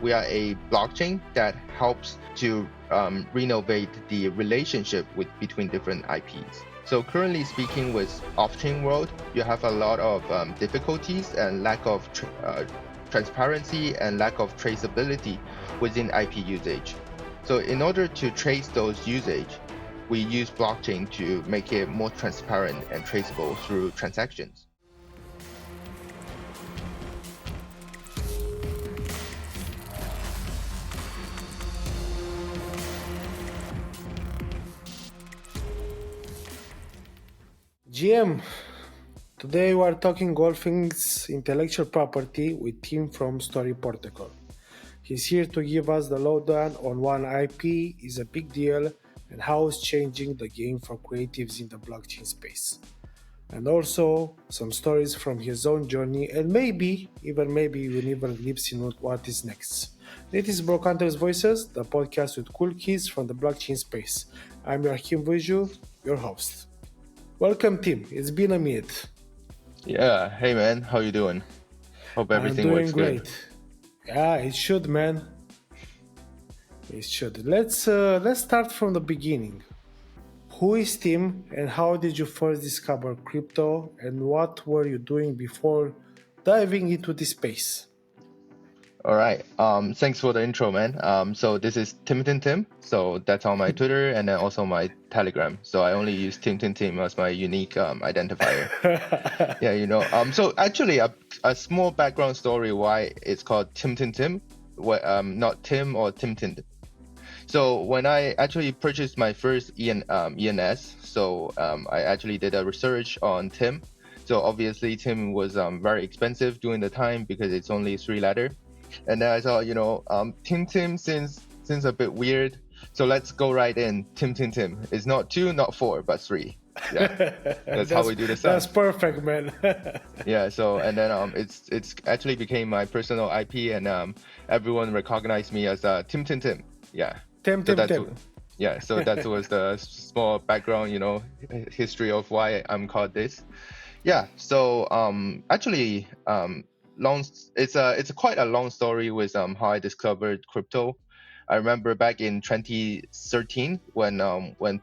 We are a blockchain that helps to renovate the relationship between different IPs. So currently speaking, with off-chain world, you have a lot of difficulties and lack of transparency and lack of traceability within IP usage. So in order to trace those usage, we use blockchain to make it more transparent and traceable through transactions. GM, today we are talking all things intellectual property with Tim from Story Protocol. He's here to give us the lowdown on why IP is a big deal and how it's changing the game for creatives in the blockchain space. And also some stories from his own journey and maybe even a glimpse in what is next. This is BlockHunters Voices, the podcast with cool kids from the blockchain space. I'm Joachim Viju, your host. Welcome, Tim. It's been a minute. Yeah. Hey, man. How you doing? Hope everything works good. I'm doing great. Yeah, it should, man. It should. Let's start from the beginning. Who is Tim, and how did you first discover crypto, and what were you doing before diving into this space? All right. Thanks for the intro, man. So this is TimTimTim. So that's on my Twitter and then also my Telegram. So I only use TimTimTim as my unique identifier. Yeah, So actually, a small background story why it's called TimTimTim, not Tim or TimTim. So when I actually purchased my first ENS, so I actually did a research on Tim. So obviously Tim was very expensive during the time because it's only 3-letter. And then I thought, TimTim seems a bit weird. So let's go right in. TimTimTim. It's not 2, not 4, but 3. Yeah, that's how we do the stuff. That's perfect, man. Yeah. So and then it's actually became my personal IP, and everyone recognized me as TimTimTim. Yeah. Tim. Yeah. So that was the small background, history of why I'm called this. Yeah. So actually it's quite a long story with how I discovered crypto. I remember back in 2013 when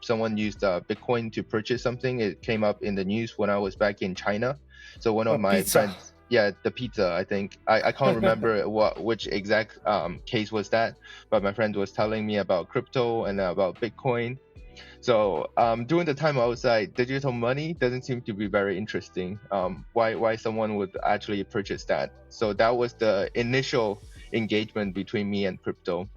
someone used Bitcoin to purchase something. It came up in the news when I was back in China. So one of my friends, the pizza. I think I can't remember which exact case was that, but my friend was telling me about crypto and about Bitcoin. So during the time I was like, digital money doesn't seem to be very interesting. Why someone would actually purchase that? So that was the initial engagement between me and crypto.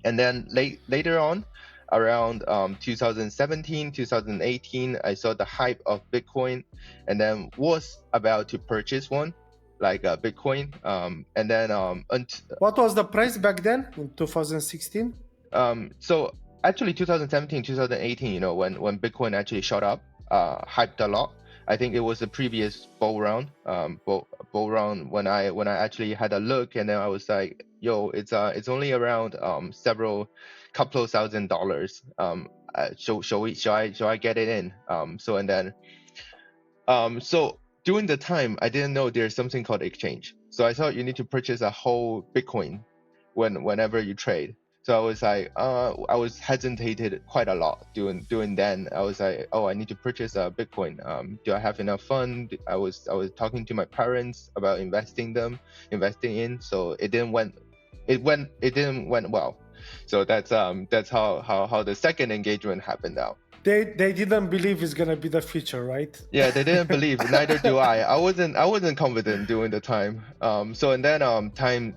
And then later on, around 2017, 2018, I saw the hype of Bitcoin, and then was about to purchase one, like Bitcoin. And then what was the price back then in 2016? So actually 2017, 2018, when Bitcoin actually shot up, hyped a lot. I think it was the previous bull round when I actually had a look, and then I was like, yo, it's only around couple of $1,000. Shall I get it in? So during the time I didn't know there's something called exchange. So I thought you need to purchase a whole Bitcoin whenever you trade. So I was like, I was hesitated quite a lot doing then. I was like, oh, I need to purchase a Bitcoin. Do I have enough fund? I was talking to my parents about investing in. So it didn't went well. So that's how the second engagement happened out. They didn't believe it's gonna be the future, right? Yeah, they didn't believe. Neither do I. I wasn't confident during the time. So and then time,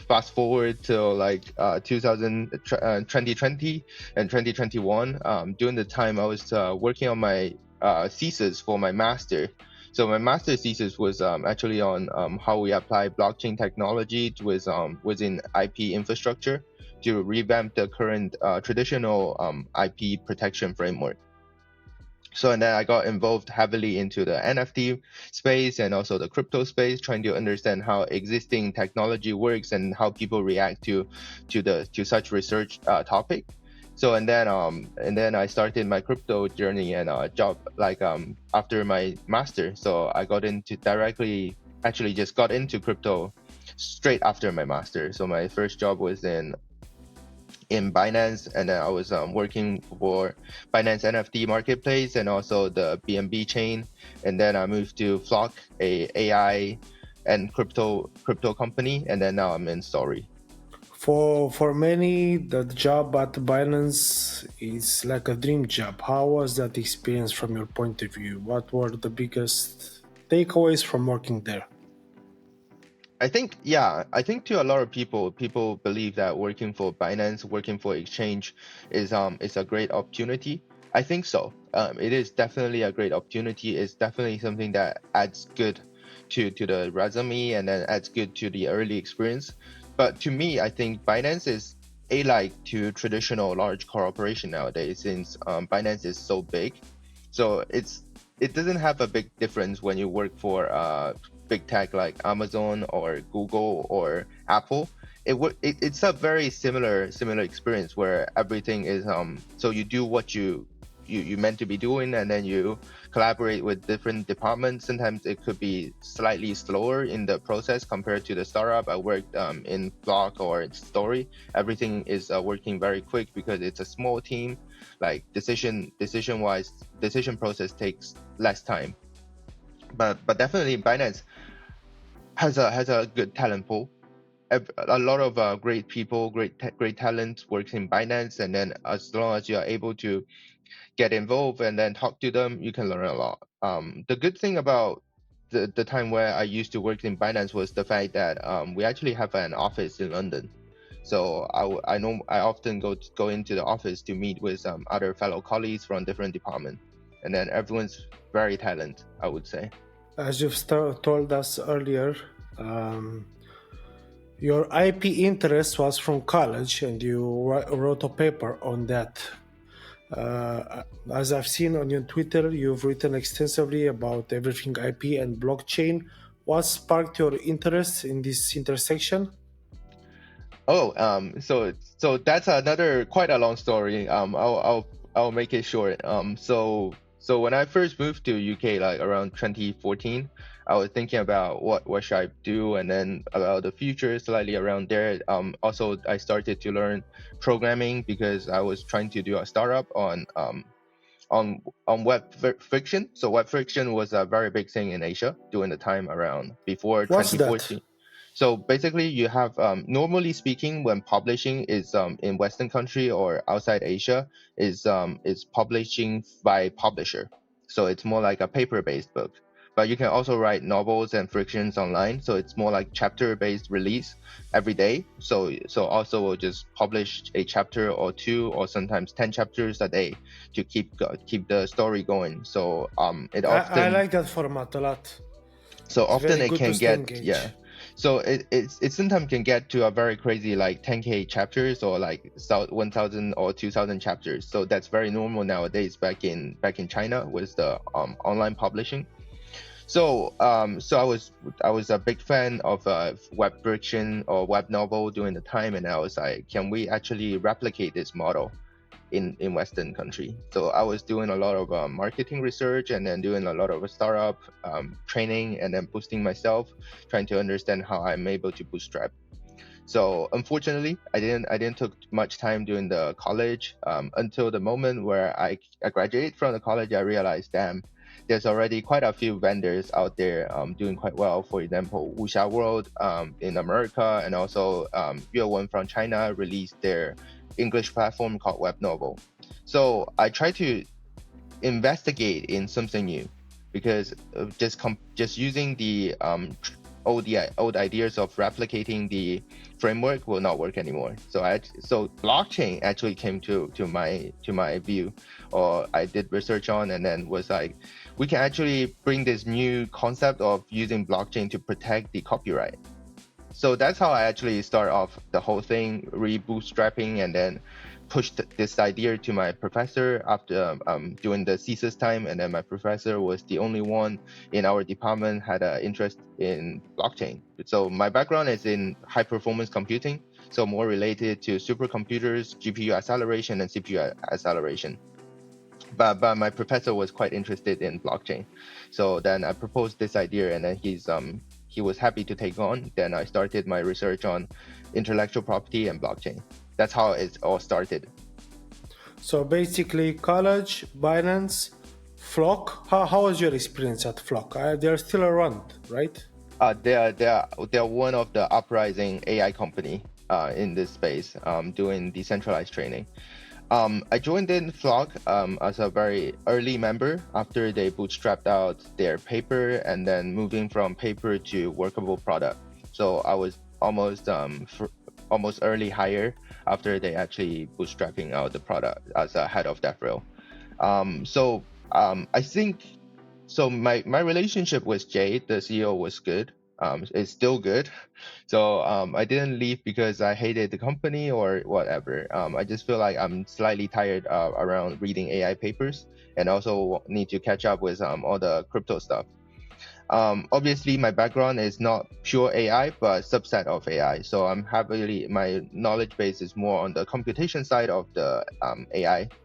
fast forward to like 2020 and 2021. During the time I was working on my thesis for my master. So my master thesis was actually on how we apply blockchain technology within IP infrastructure to revamp the current traditional IP protection framework. So and then I got involved heavily into the NFT space and also the crypto space, trying to understand how existing technology works and how people react to such research topic. So and then I started my crypto journey and job after my master. So I got into crypto straight after my master. So my first job was in Binance, and then I was working for Binance NFT marketplace and also the BNB chain, and then I moved to Flock, a AI and crypto company, and then now I'm in Story. For many, the job at Binance is like a dream job. How was that experience from your point of view? What were the biggest takeaways from working there? I think, yeah, I think to a lot of people believe that working for Binance, working for exchange is a great opportunity. I think so. It is definitely a great opportunity. It's definitely something that adds good to the resume and then adds good to the early experience. But to me, I think Binance is alike to traditional large corporation nowadays, since Binance is so big. So it doesn't have a big difference when you work for big tech like Amazon or Google or Apple. It's a very similar experience where everything is so you do what you meant to be doing, and then you collaborate with different departments. Sometimes it could be slightly slower in the process compared to the startup I worked in Block or Story. Everything is working very quick because it's a small team. Like decision process takes less time. But definitely Binance has a good talent pool. A lot of great people, great talent works in Binance, and then as long as you are able to get involved and then talk to them, you can learn a lot. The good thing about the time where I used to work in Binance was the fact that we actually have an office in London. So I know I often go into the office to meet with other fellow colleagues from different departments, and then everyone's very talented, I would say. As you've told us earlier, um, your IP interest was from college, and you wrote a paper on that. As I've seen on your Twitter, you've written extensively about everything IP and blockchain. What sparked your interest in this intersection? Oh, so that's another quite a long story. I'll make it short. So when I first moved to UK, like around 2014, I was thinking about what should I do, and then about the future slightly around there. Also I started to learn programming because I was trying to do a startup on fiction. So web fiction was a very big thing in Asia during the time around before What's that? 2014. So basically, you have normally speaking, when publishing is in Western country or outside Asia, is publishing by publisher. So it's more like a paper-based book. But you can also write novels and frictions online. So it's more like chapter-based release every day. So also we'll just publish a chapter or two, or sometimes 10 chapters a day to keep the story going. So it I often like that format a lot. so It's often very it good to can stay get, engaged. yeah. So it sometimes can get to a very crazy like 10K chapters, or like 1,000 or 2,000 chapters. So that's very normal nowadays back in China with the online publishing. So I was a big fan of web fiction or web novel during the time, and I was like, can we actually replicate this model in Western country? So I was doing a lot of marketing research, and then doing a lot of startup training, and then boosting myself, trying to understand how I'm able to bootstrap. So unfortunately, I didn't took much time during the college until the moment where I graduated from the college. I realized, damn, there's already quite a few vendors out there doing quite well. For example, Wuxia World in America, and also Yuewen from China released their English platform called Web Novel. So I try to investigate in something new, because just using the old ideas of replicating the framework will not work anymore. So blockchain actually came to my view, or I did research on, and then was like, we can actually bring this new concept of using blockchain to protect the copyright. So that's how I actually start off the whole thing, re-bootstrapping, and then pushed this idea to my professor after doing the thesis time. And then my professor was the only one in our department had an interest in blockchain. So my background is in high performance computing, so more related to supercomputers, GPU acceleration, and CPU acceleration. But my professor was quite interested in blockchain. So then I proposed this idea, and then he was happy to take on, then I started my research on intellectual property and blockchain. That's how it all started. So basically, college, Binance, Flock. How was your experience at Flock? They're still around, right? They're one of the uprising AI company in this space, doing decentralized training. I joined in Flock as a very early member after they bootstrapped out their paper and then moving from paper to workable product. So I was almost early hire after they actually bootstrapping out the product as a head of DevRel. I think so. My relationship with Jay, the CEO, was good. It's still good. So I didn't leave because I hated the company or whatever. I just feel like I'm slightly tired around reading AI papers and also need to catch up with all the crypto stuff. Obviously, my background is not pure AI, but subset of AI. So my knowledge base is more on the computation side of the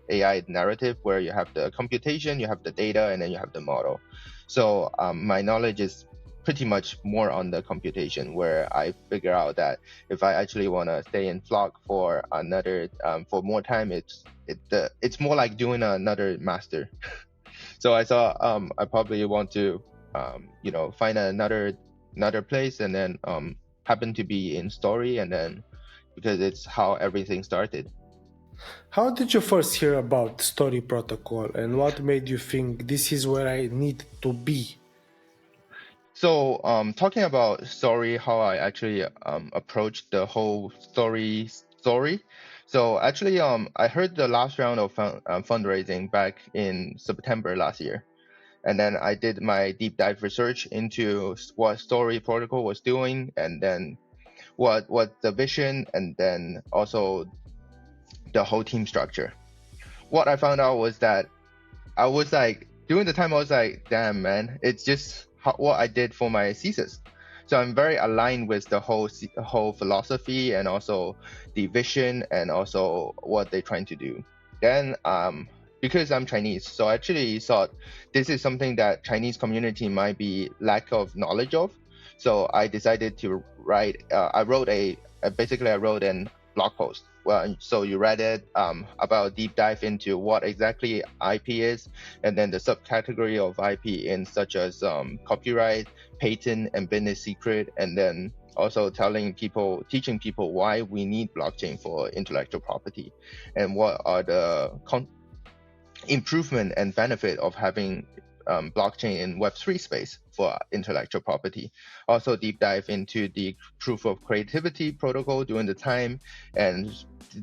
AI narrative, where you have the computation, you have the data, and then you have the model. So my knowledge is pretty much more on the computation, where I figure out that if I actually want to stay in Flock for another for more time, it's more like doing another master. So I thought I probably want to find another place, and then happen to be in Story, and then because it's how everything started. How did you first hear about Story Protocol, and what made you think this is where I need to be? So talking about Story, how I actually approached the whole story. So actually I heard the last round of fundraising back in September last year. And then I did my deep dive research into what Story Protocol was doing, and then what the vision, and then also the whole team structure. What I found out was that I was like, during the time I was like, damn man, it's just what I did for my thesis. So I'm very aligned with the whole philosophy and also the vision and also what they're trying to do. Then because I'm Chinese, so I actually thought this is something that Chinese community might be lack of knowledge of. So I decided to write. I wrote basically I wrote an blog post. Well, so you read it about deep dive into what exactly IP is, and then the subcategory of IP in such as copyright, patent, and business secret, and then also teaching people why we need blockchain for intellectual property, and what are the improvement and benefit of having blockchain in Web3 space for intellectual property. Also deep dive into the proof of creativity protocol during the time, and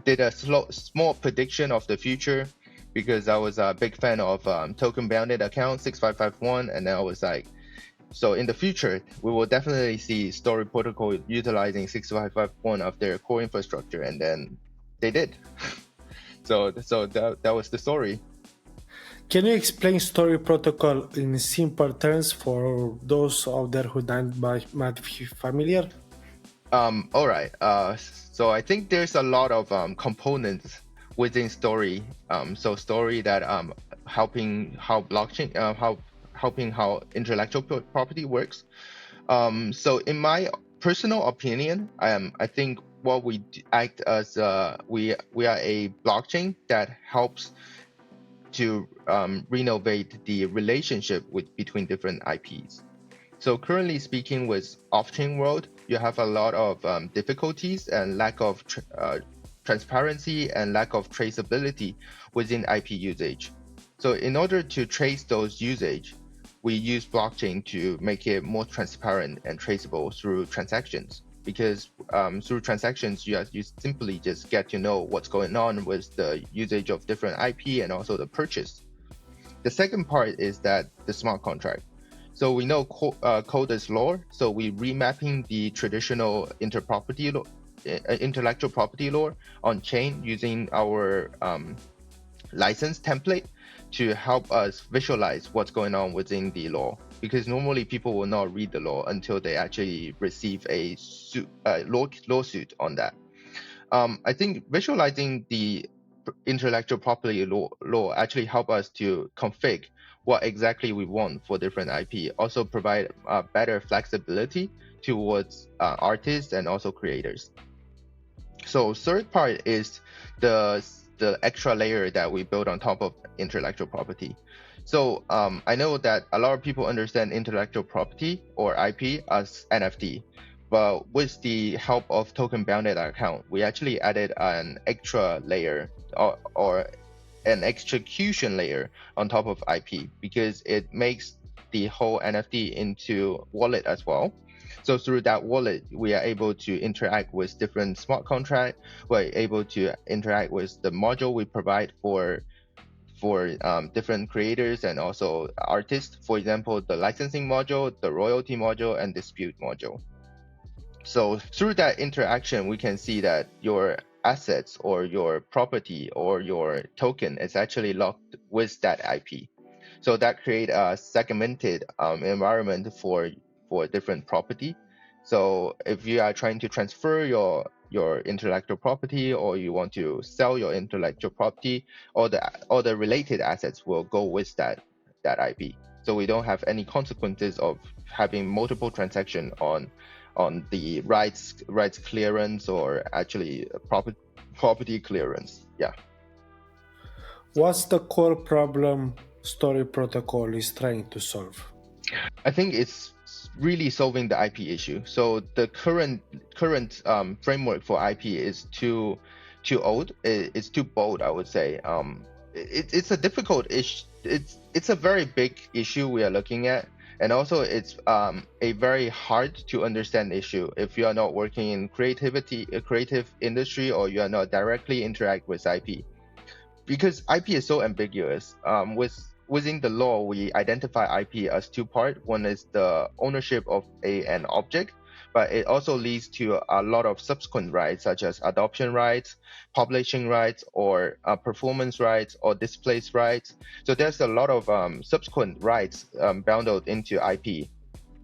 did a small prediction of the future, because I was a big fan of token bounded account 6551, and then I was like, so in the future, we will definitely see Story Protocol utilizing 6551 of their core infrastructure, and then they did. So that was the story. Can you explain Story Protocol in simple terms for those out there who might be familiar? All right. So I think there's a lot of components within Story. So Story that helping how blockchain helping how intellectual property works. So in my personal opinion, I think what we act as we are a blockchain that helps to renovate the relationship between different IPs. So currently speaking, with off-chain world, you have a lot of difficulties and lack of transparency and lack of traceability within IP usage. So in order to trace those usage, we use blockchain to make it more transparent and traceable through transactions. Because through transactions, you simply just get to know what's going on with the usage of different IP and also the purchase. The second part is that the smart contract. So we know code is law, so we remapping the traditional intellectual property law on chain using our license template to help us visualize what's going on within the law. Because normally people will not read the law until they actually receive a lawsuit on that. I think visualizing the intellectual property law actually help us to configure what exactly we want for different IP. Also provide better flexibility towards artists and also creators. So third part is the extra layer that we build on top of intellectual property. So I know that a lot of people understand intellectual property or IP as NFT, but with the help of token bounded account, we actually added an extra layer or an execution layer on top of IP because it makes the whole NFT into wallet as well. So through that wallet, we are able to interact with different smart contract. We're able to interact with the module we provide for different creators and also artists. For example, the licensing module, the royalty module, and dispute module. So through that interaction, we can see that your assets or your property or your token is actually locked with that IP. So that create a segmented environment for different property. So if you are trying to transfer your intellectual property or you want to sell your intellectual property, all the related assets will go with that IP. So we don't have any consequences of having multiple transaction on the rights clearance or actually property clearance. Yeah. What's the core problem Story Protocol is trying to solve? I think it's really solving the IP issue. So the current framework for IP is too old. It's too bold, I would say. It's a difficult issue. It's a very big issue we are looking at, and also it's a very hard to understand issue if you are not working in creative industry or you are not directly interact with IP, because IP is so ambiguous. Within the law, we identify IP as two parts. One is the ownership of an object, but it also leads to a lot of subsequent rights, such as adoption rights, publishing rights, or performance rights, or displays rights. So there's a lot of subsequent rights bundled into IP.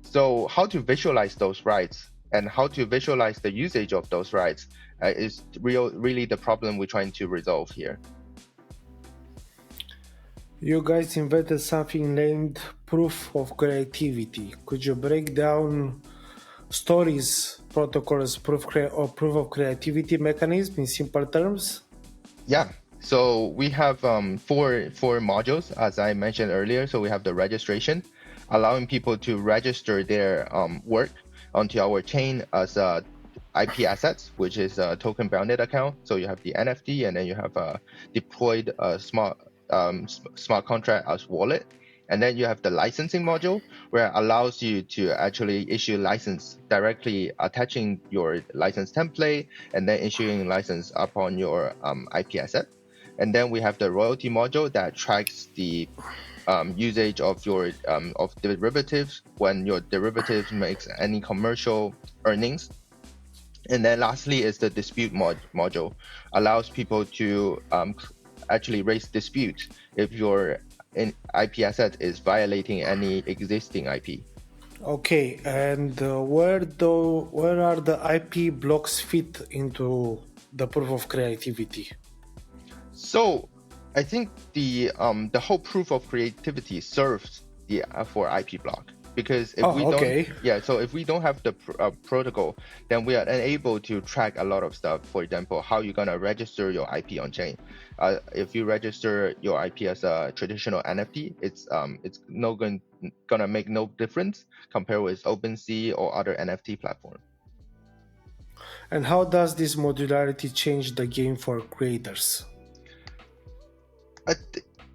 So how to visualize those rights and how to visualize the usage of those rights is really the problem we're trying to resolve here. You guys invented something named proof of creativity. Could you break down Stories protocol's proof of creativity mechanism in simple terms? Yeah. So we have four modules, as I mentioned earlier. So we have the registration, allowing people to register their work onto our chain as IP assets, which is a token bounded account. So you have the NFT, and then you have a deployed smart contract as wallet. And then you have the licensing module, where it allows you to actually issue license directly, attaching your license template and then issuing license upon your IP asset. And then we have the royalty module that tracks the usage of your of derivatives when your derivatives makes any commercial earnings. And then lastly is the dispute module, allows people to actually raise dispute if your IP asset is violating any existing IP. Okay, and where are the IP blocks fit into the proof of creativity? So I think the whole proof of creativity serves the for IP block, because if we don't, so if we don't have the protocol, then we are unable to track a lot of stuff. For example, how you're gonna register your IP on chain. If you register your IP as a traditional NFT, it's gonna make no difference compared with OpenSea or other NFT platform. And how does this modularity change the game for creators?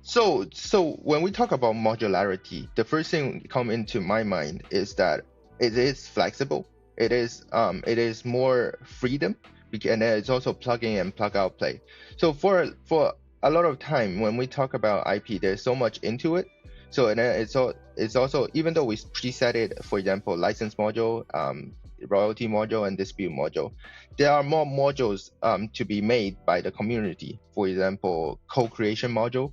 So when we talk about modularity, the first thing come into my mind is that it is flexible. It is more freedom, and it's also plug in and plug out play. So for a lot of time when we talk about IP, there's so much into it. So and it's also, even though we preset it, for example, license module, royalty module, and dispute module, there are more modules to be made by the community. For example, co-creation module,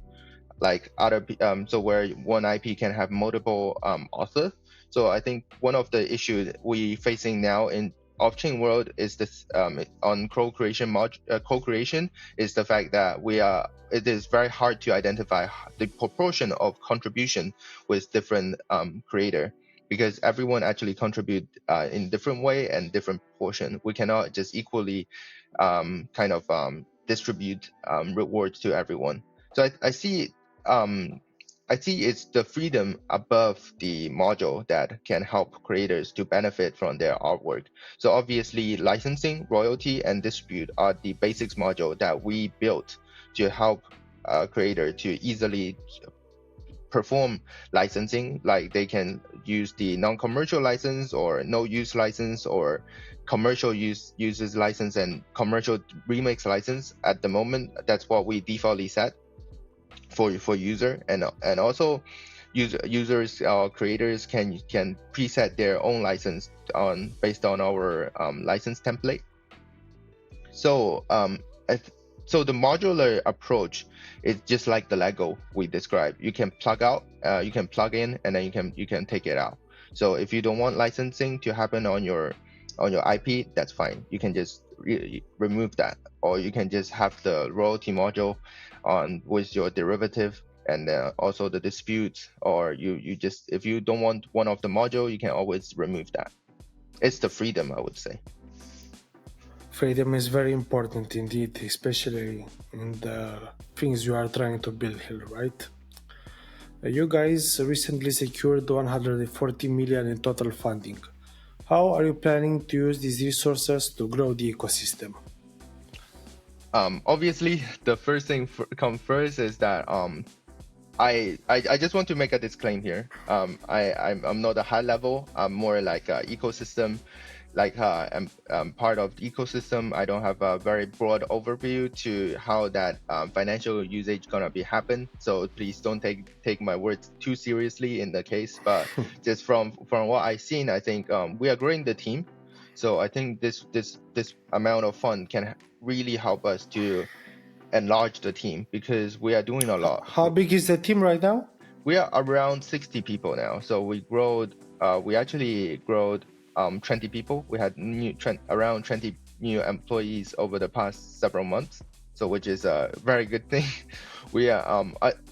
like other so where one IP can have multiple authors. So I think one of the issues we facing now in off-chain world is this on co-creation is the fact that it is very hard to identify the proportion of contribution with different creator, because everyone actually contribute in different way and different proportion. We cannot just equally distribute rewards to everyone. So I see it's the freedom above the module that can help creators to benefit from their artwork. So obviously licensing, royalty, and distribute are the basics module that we built to help creator to easily perform licensing. Like they can use the non-commercial license or no use license or commercial uses license and commercial remix license. At the moment, that's what we defaultly set for user, and also users creators can preset their own license based on our license template. So so the modular approach is just like the Lego we described. You can plug out, you can plug in, and then you can take it out. So if you don't want licensing to happen on your IP, that's fine. You can just remove that, or you can just have the royalty module on with your derivative, and also the disputes, or you just, if you don't want one of the module, you can always remove that. It's the freedom, I would say. Freedom is very important indeed, especially in the things you are trying to build here, right? You guys recently secured 140 million in total funding. How are you planning to use these resources to grow the ecosystem? Obviously, the first thing come first is that I just want to make a disclaimer here. I'm not a high level. I'm more like a ecosystem. Like I'm part of the ecosystem. I don't have a very broad overview to how that financial usage gonna be happen. So please don't take my words too seriously in the case. But just from what I've seen, I think we are growing the team. So I think this amount of fund can really help us to enlarge the team, because we are doing a lot. How big is the team right now? We are around 60 people now. So we actually growed 20 people. We had around 20 new employees over the past several months. So which is a very good thing. We are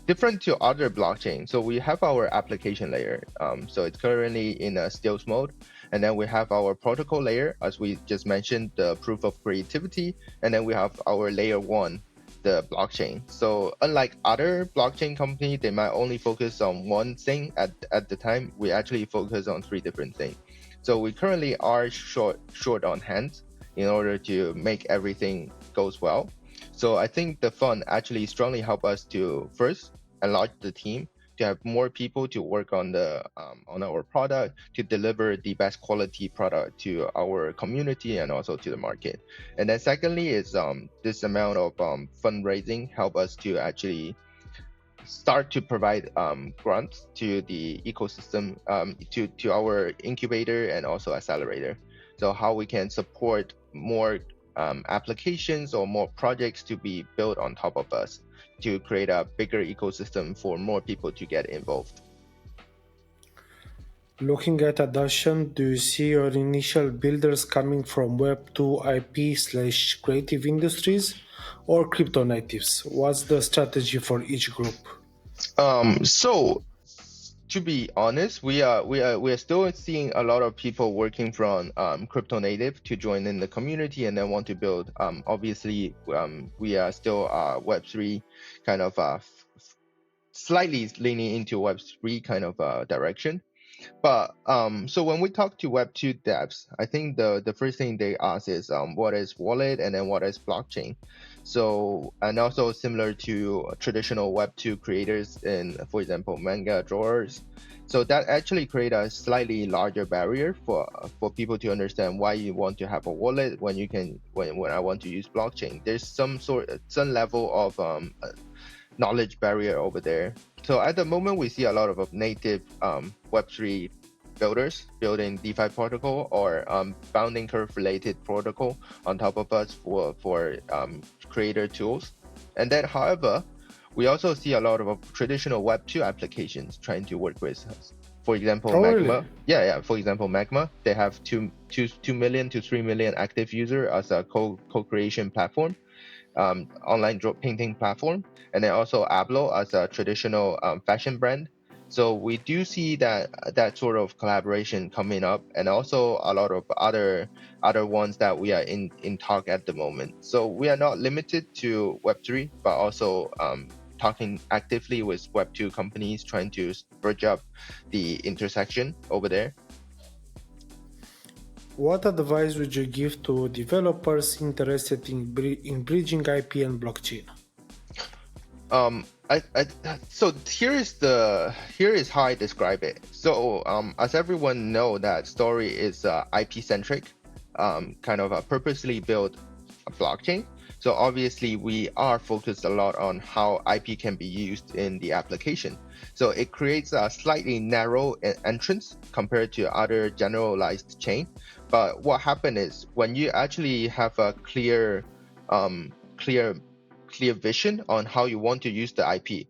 different to other blockchains. So we have our application layer. So it's currently in a stealth mode. And then we have our protocol layer, as we just mentioned, the proof of creativity. And then we have our layer 1, the blockchain. So unlike other blockchain company, they might only focus on one thing at the time. We actually focus on 3 different things. So we currently are short on hands in order to make everything goes well. So I think the fund actually strongly help us to first enlarge the team, to have more people to work on our product, to deliver the best quality product to our community and also to the market. And then secondly is this amount of fundraising help us to actually start to provide grants to the ecosystem, to our incubator and also accelerator. So how we can support more applications or more projects to be built on top of us, to create a bigger ecosystem for more people to get involved. Looking at adoption, do you see your initial builders coming from Web2 IP/creative industries or crypto natives? What's the strategy for each group? So to be honest, we are still seeing a lot of people working from crypto native to join in the community and then want to build. Obviously, we are still Web3 kind of slightly leaning into Web3 kind of direction. But so when we talk to Web2 devs, I think the first thing they ask is what is wallet and then what is blockchain. So, and also similar to traditional Web2 creators in, for example, manga drawers. So that actually create a slightly larger barrier for people to understand why you want to have a wallet when you can when I want to use blockchain. There's some level of knowledge barrier over there. So at the moment, we see a lot of native Web3 builders building DeFi protocol or bounding curve related protocol on top of us for creator tools. And then, however, we also see a lot of traditional Web2 applications trying to work with us. For example, Oh, really? Magma. Yeah. For example, Magma. They have 2 million to 3 million active user as a co-creation platform, online drop painting platform, and then also Ablo as a traditional fashion brand. So we do see that sort of collaboration coming up, and also a lot of other ones that we are in talk at the moment. So we are not limited to Web3, but also talking actively with Web2 companies, trying to bridge up the intersection over there. What advice would you give to developers interested in bridging IP and blockchain? So here is how I describe it. So as everyone know that Story is IP centric, kind of a purposely built blockchain. So obviously we are focused a lot on how IP can be used in the application. So it creates a slightly narrow entrance compared to other generalized chain. But what happened is when you actually have a um, clear clear vision on how you want to use the IP,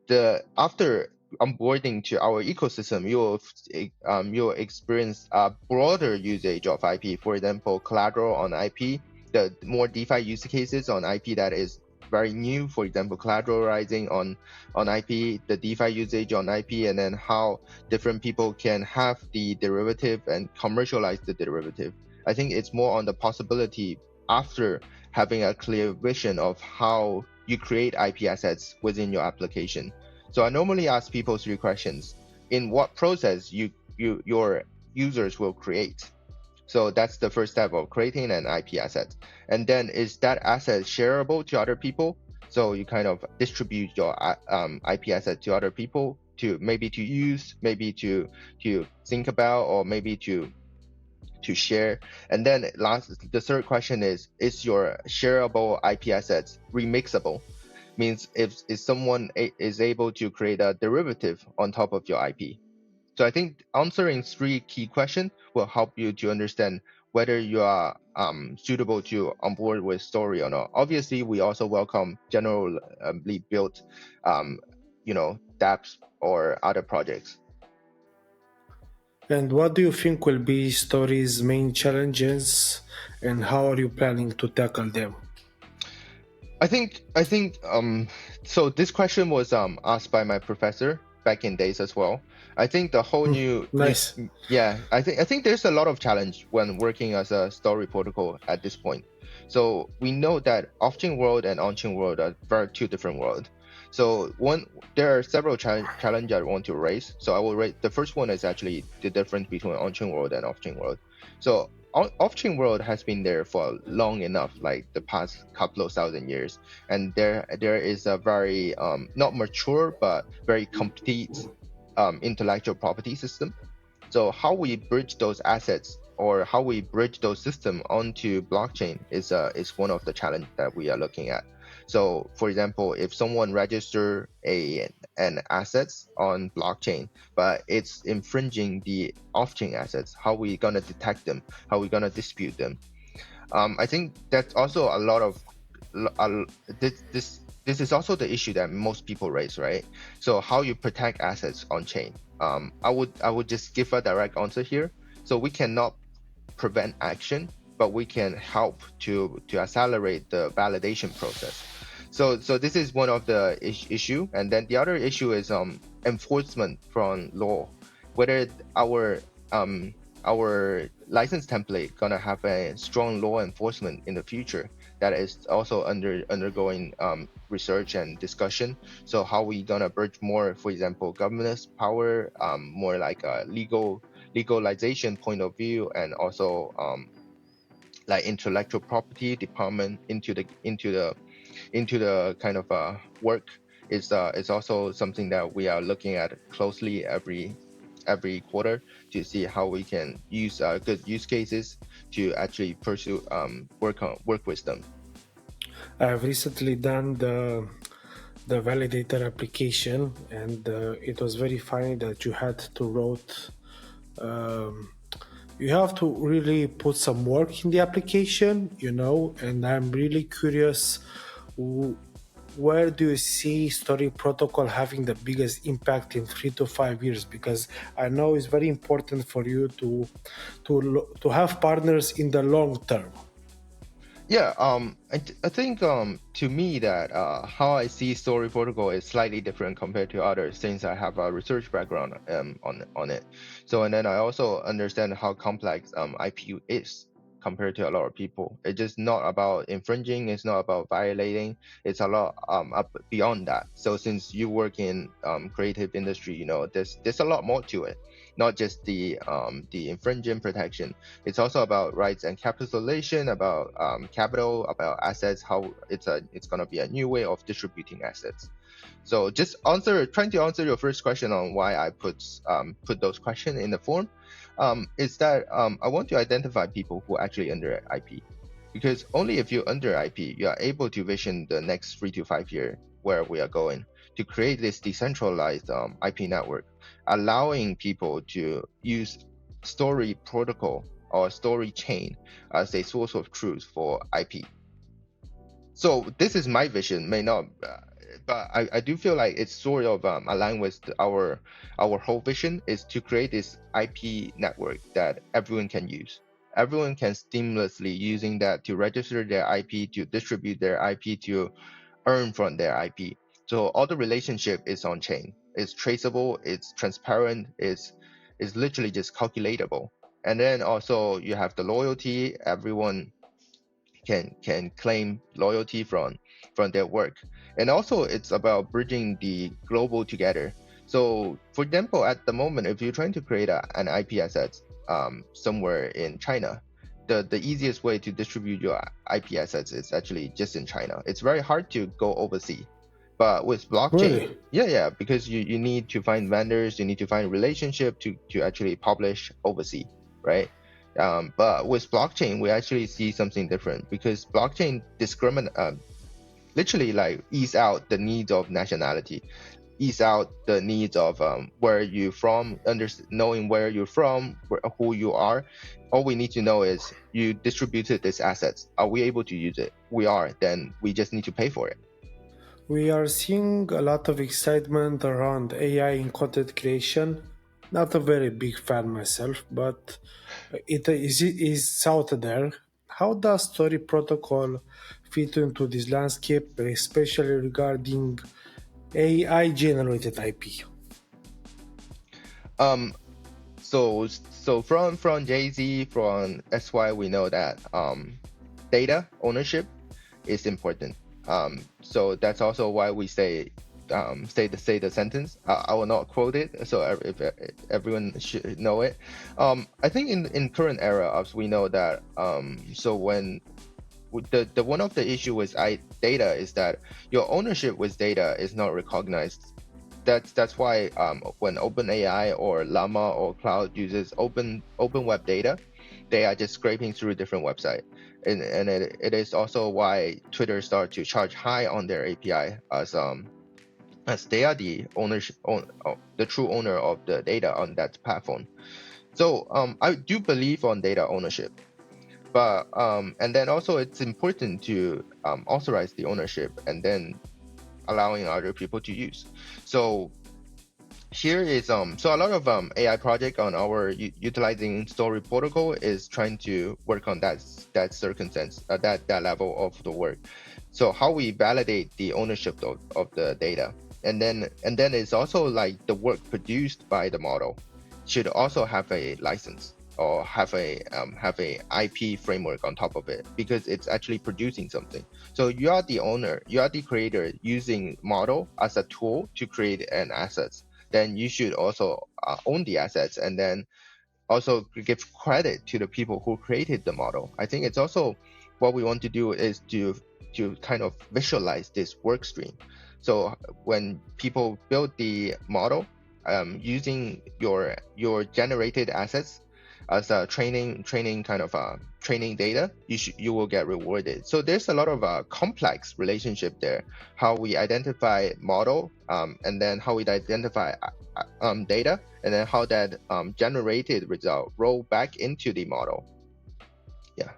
the after onboarding to our ecosystem, you'll experience a broader usage of IP. For example, collateral on IP, the more DeFi use cases on IP that is very new. For example, collateralizing on IP, the DeFi usage on IP, and then how different people can have the derivative and commercialize the derivative. I think it's more on the possibility after having a clear vision of how you create IP assets within your application. So I normally ask people 3 questions: in what process your users will create? So that's the first step of creating an IP asset. And then is that asset shareable to other people? So you kind of distribute your IP asset to other people to maybe to use, maybe to think about, or maybe to share. And then the third question is your shareable IP assets remixable? Means if someone is able to create a derivative on top of your IP. So I think answering 3 key questions will help you to understand whether you are suitable to onboard with Story or not. Obviously, we also welcome generally built, dApps or other projects. And what do you think will be Story's main challenges, and how are you planning to tackle them? I think so this question was asked by my professor back in days as well. I think the whole new Nice. yeah, I think there's a lot of challenge when working as a Story protocol at this point. So we know that off-chain world and on-chain world are very two different worlds. So there are several challenge I want to raise. So I will raise the first one is actually the difference between on-chain world and off-chain world. So off-chain world has been there for long enough, like the past couple of thousand years, and there is a very not mature but very complete intellectual property system. So how we bridge those assets or how we bridge those system onto blockchain is one of the challenge that we are looking at. So for example, if someone register an assets on blockchain, but it's infringing the off-chain assets, how we gonna detect them? How we gonna dispute them? I think that's also a lot of uh, this is also the issue that most people raise, right? So how you protect assets on chain? I would just give a direct answer here. So we cannot prevent action, but we can help to accelerate the validation process. So this is one of the issue, and then the other issue is enforcement from law, whether um our license template gonna have a strong law enforcement in the future. That is also undergoing research and discussion. So how we gonna bridge more, for example, governance power, more like a legalization point of view, and also like intellectual property department into the kind of work is also something that we are looking at closely every quarter to see how we can use good use cases to actually pursue work with them. I've recently done the validator application, and it was very funny that you had to wrote. Um, you have to really put some work in the application, and I'm really curious where do you see Story Protocol having the biggest impact in 3 to 5 years? Because I know it's very important for you to have partners in the long term. Yeah, I think to me that how I see story protocol is slightly different compared to others since I have a research background on it. So and then I also understand how complex IP is compared to a lot of people. It's just not about infringing, it's not about violating, it's a lot up beyond that. So since you work in creative industry, you know, there's a lot more to it. Not just the infringing protection, it's also about rights and capitalization, about capital, about assets, how it's gonna be a new way of distributing assets. So just trying to answer your first question on why I put those questions in the form, is that I want to identify people who actually under IP, because only if you're under IP, you are able to vision the next 3 to 5 year where we are going to create this decentralized IP network, allowing people to use story protocol or story chain as a source of truth for IP. So this is my vision, may not, but I do feel like it's sort of aligned with our whole vision is to create this IP network that everyone can use. Everyone can seamlessly using that to register their IP, to distribute their IP, to earn from their IP. So all the relationship is on chain. It's traceable. It's transparent. It's literally just calculatable. And then also you have the loyalty. Everyone can claim loyalty from their work. And also it's about bridging the global together. So for example, at the moment, if you're trying to create an IP asset somewhere in China, the easiest way to distribute your IP assets is actually just in China. It's very hard to go overseas. But with blockchain, Really? yeah, because you need to find vendors, you need to find relationship to actually publish overseas, right? But with blockchain, we actually see something different because blockchain literally like ease out the needs of nationality, ease out the needs of where you from, knowing where you're from, who you are. All we need to know is you distributed these assets. Are we able to use it? We are. Then we just need to pay for it. We are seeing a lot of excitement around AI in content creation. Not a very big fan myself, but it is out there. How does Story Protocol fit into this landscape, especially regarding AI generated IP? Um, so from Jay-Z, from SY, we know that data ownership is important. So that's also why we say the sentence. I will not quote it, so if everyone should know it. I think in current era, as we know that so when the one of the issue with data is that your ownership with data is not recognized. That's why when OpenAI or Llama or Cloud uses open web data, they are just scraping through different website, and it is also why Twitter started to charge high on their API as they are the the true owner of the data on that platform. So I do believe on data ownership, but and then also it's important to authorize the ownership and then allowing other people to use. So here is so a lot of AI project on our utilizing story protocol is trying to work on that circumstance, that level of the work. So how we validate the ownership of the data, and then it's also like the work produced by the model should also have a license or have a IP framework on top of it, because it's actually producing something. So you are the owner, you are the creator using model as a tool to create an assets, then you should also own the assets, and then also give credit to the people who created the model. I think it's also what we want to do is to kind of visualize this work stream. So when people build the model using your generated assets as a training kind of training data, you will get rewarded. So there's a lot of complex relationship there, how we identify model, and then how we identify data, and then how that generated result roll back into the model. Yeah.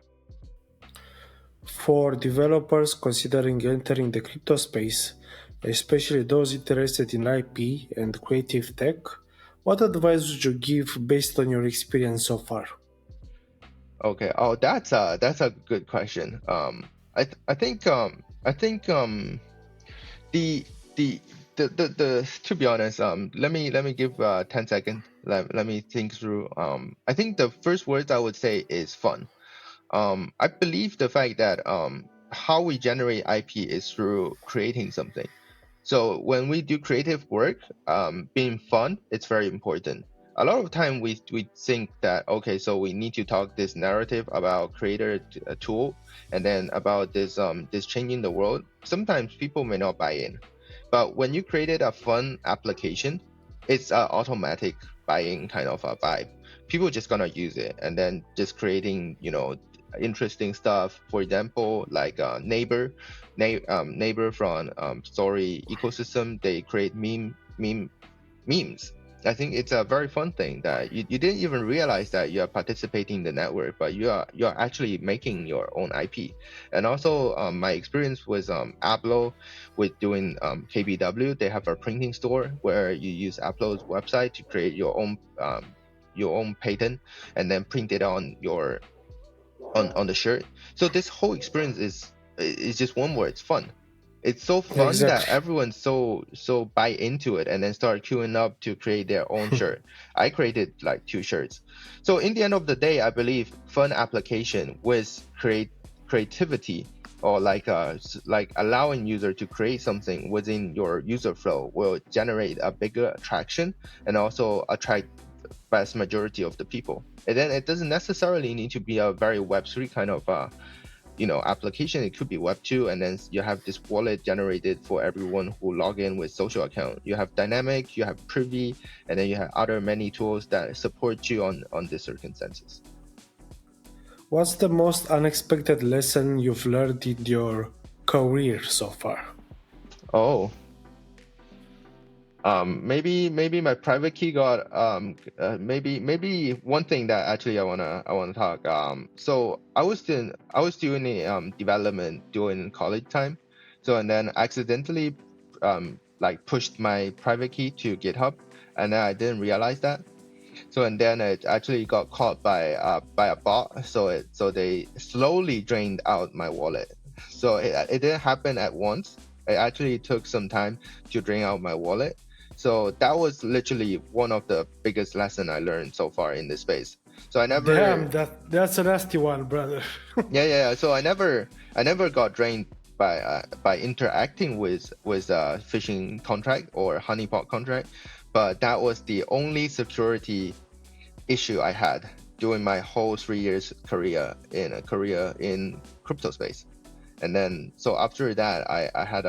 For developers considering entering the crypto space, especially those interested in IP and creative tech, what advice would you give based on your experience so far? Okay. Oh, that's a good question. I think the the the to be honest, let me give 10 seconds. Let me think through. I think the first words I would say is fun. I believe the fact that how we generate IP is through creating something. So when we do creative work, being fun, it's very important. A lot of time we think that okay, so we need to talk this narrative about creator a tool, and then about this changing the world. Sometimes people may not buy in, but when you created a fun application, it's an automatic buying kind of a vibe. People just gonna use it, and then just creating interesting stuff. For example, like neighbor from story ecosystem, they create memes. I think it's a very fun thing that you didn't even realize that you are participating in the network, but you are actually making your own IP. And also, my experience was Applo with doing KBW. They have a printing store where you use Applo's website to create your own patent and then print it on your on the shirt. So this whole experience is just one word. It's fun. It's so fun that Exactly. everyone's so buy into it and then start queuing up to create their own shirt. I created like 2 shirts. So in the end of the day, I believe fun application with creativity, or like allowing user to create something within your user flow, will generate a bigger attraction and also attract vast majority of the people. And then it doesn't necessarily need to be a very Web3 kind of application. It could be Web2, and then you have this wallet generated for everyone who log in with social account. You have dynamic, you have privy, and then you have other many tools that support you on these circumstances. What's the most unexpected lesson you've learned in your career so far? Oh, maybe my private key got maybe one thing that actually I wanna talk. So I was doing a development during college time, so and then accidentally like pushed my private key to GitHub, and then I didn't realize that. So and then it actually got caught by a bot. So they slowly drained out my wallet. So it didn't happen at once. It actually took some time to drain out my wallet. So that was literally one of the biggest lesson I learned so far in this space. So I Damn, never, that's a nasty one, brother. yeah. So I never got drained by interacting with phishing contract or honeypot contract, but that was the only security issue I had during my whole 3 years career in crypto space. And then so after that, I had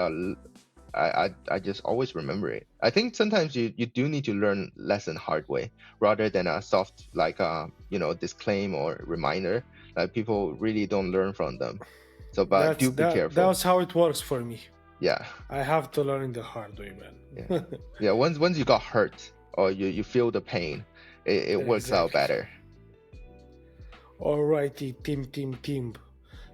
I just always remember it. I think sometimes you do need to learn lesson hard way rather than a soft like disclaim or reminder. Like people really don't learn from them. So but That's do be that. careful. That's how it works for me. Yeah, I have to learn the hard way, yeah, man. yeah. Once you got hurt or you feel the pain, it works out Exactly. better. Alrighty, team.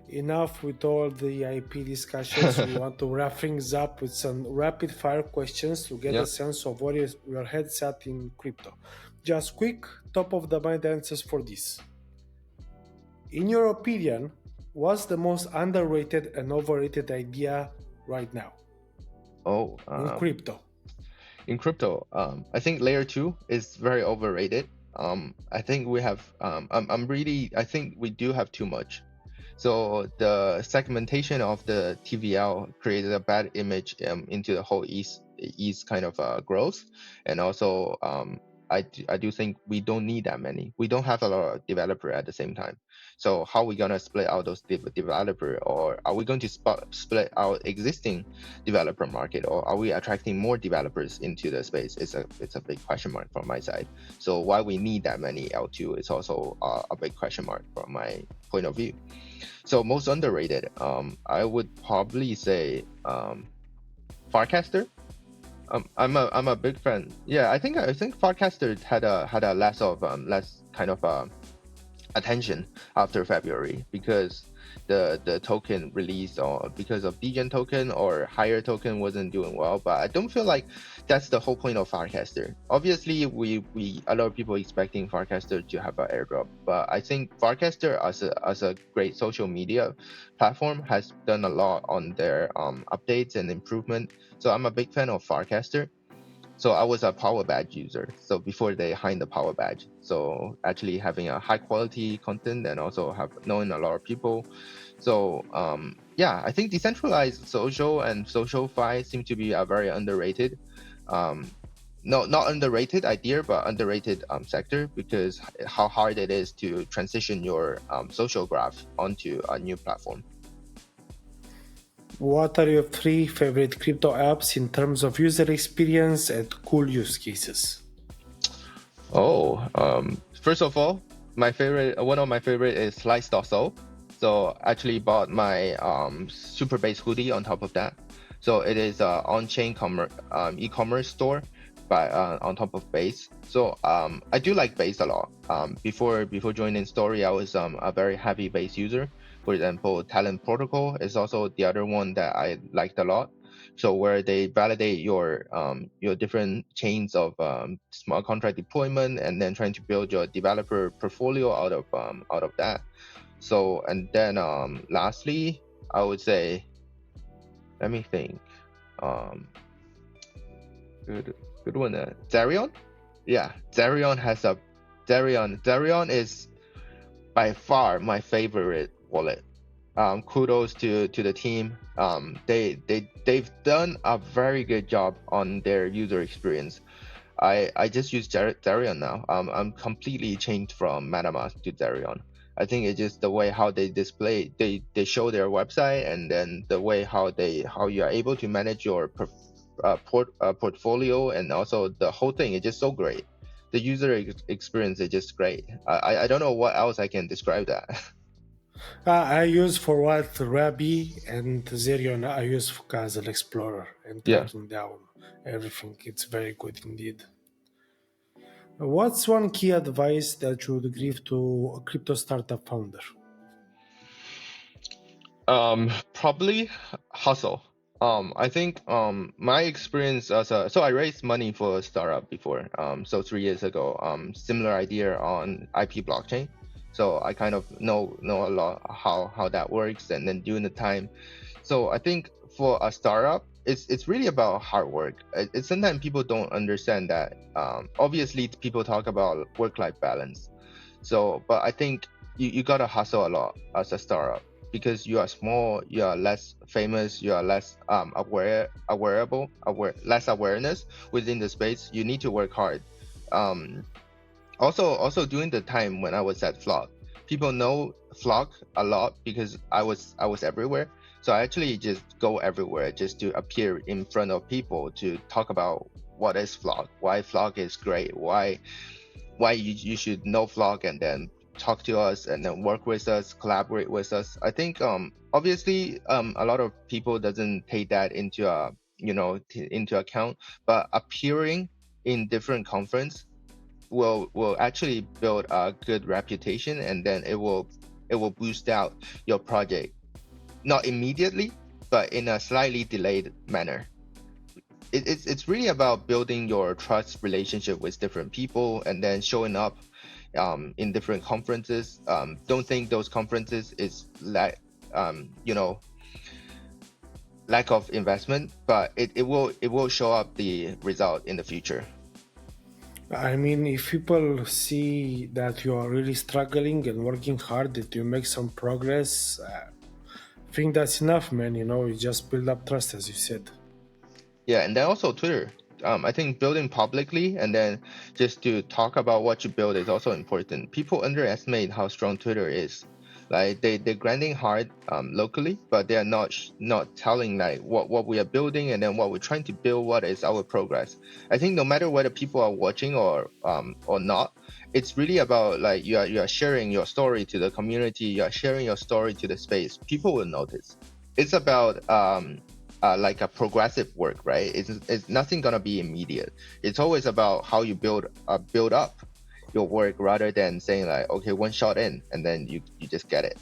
Enough with all the IP discussions. We want to wrap things up with some rapid fire questions to get Yeah. a sense of where your head's at in crypto. Just quick, top of the mind answers for this. In your opinion, what's the most underrated and overrated idea right now Oh, in crypto? in crypto, I think layer two is very overrated. I think we have, I think we do have too much. So the segmentation of the TVL created a bad image into the whole East kind of growth, and also I do think we don't need that many. We don't have a lot of developer at the same time. So how are we gonna split out those developer, or are we going to split out existing developer market, or are we attracting more developers into the space? It's a big question mark from my side. So why we need that many L2 is also a big question mark from my point of view. So most underrated, I would probably say Farcaster. I'm a big fan. Yeah, I think Farcaster had a less kind of attention after February, because the token release or because of degen token or higher token wasn't doing well. But I don't feel like that's the whole point of Farcaster. Obviously, we a lot of people expecting Farcaster to have an airdrop, but I think Farcaster as a great social media platform has done a lot on their updates and improvement. So I'm a big fan of Farcaster. So I was a Power Badge user. So before they hired the Power Badge, so actually having a high quality content and also have knowing a lot of people. So yeah, I think decentralized social and social fi seem to be a very underrated, no, not underrated idea, but underrated sector, because how hard it is to transition your social graph onto a new platform. What are your 3 favorite crypto apps in terms of user experience and cool use cases? Oh, first of all, one of my favorite is Slice.so. So actually bought my Super Base hoodie on top of that. So it is a on-chain e-commerce store, but on top of Base. So I do like Base a lot. Before joining Story, I was a very heavy Base user. For example, Talent Protocol is also the other one that I liked a lot. So where they validate your different chains of smart contract deployment, and then trying to build your developer portfolio out of that. So and then lastly, I would say, let me think. Good one. Zerion. Yeah, Zerion is by far my favorite wallet. Kudos to the team. They've done a very good job on their user experience. I just use Zerion now. I'm completely changed from MetaMask to Zerion. I think it's just the way how they display, they show their website, and then the way how you are able to manage your portfolio, and also the whole thing is just so great. The user experience is just great. I don't know what else I can describe that. I use for what Rabbi and Zerion. I use as an explorer and Yeah. tracking down everything. It's very good indeed. What's one key advice that you would give to a crypto startup founder? Probably hustle. I think my experience so I raised money for a startup before. So 3 years ago. Similar idea on IP blockchain. So I kind of know a lot how that works, and then during the time. So I think for a startup, it's really about hard work. It's sometimes people don't understand that. Obviously, people talk about work-life balance. So, but I think you gotta hustle a lot as a startup, because you are small, you are less famous, you are less less awareness within the space. You need to work hard. Also during the time when I was at Flock, people know Flock a lot because I was everywhere. So I actually just go everywhere just to appear in front of people to talk about what is Flock, why Flock is great, why you should know Flock, and then talk to us, and then work with us, collaborate with us. I think obviously a lot of people doesn't take that into into account, but appearing in different conference will actually build a good reputation, and then it will boost out your project, not immediately, but in a slightly delayed manner. It's really about building your trust relationship with different people, and then showing up in different conferences. Don't think those conferences is lack of investment, but it will show up the result in the future. I mean, if people see that you are really struggling and working hard, that you make some progress, I think that's enough, man. You just build up trust, as you said. Yeah, and then also Twitter. I think building publicly and then just to talk about what you build is also important. People underestimate how strong Twitter is. Like they're grinding hard locally, but they are not telling like what we are building, and then what we're trying to build, what is our progress. I think no matter whether people are watching or not, it's really about like you are sharing your story to the community, you are sharing your story to the space. People will notice. It's about like a progressive work, right? It's nothing gonna be immediate. It's always about how you build up your work, rather than saying like, okay, one shot in and then you just get it.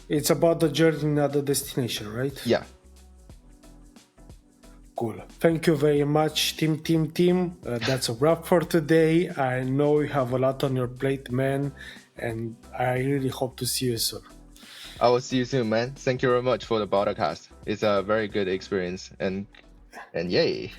It's about the journey, not the destination, right? Yeah. Cool. Thank you very much, Tim. That's a wrap for today. I know you have a lot on your plate, man, and I really hope to see you soon. I will see you soon, man. Thank you very much for the podcast. It's a very good experience, and yay.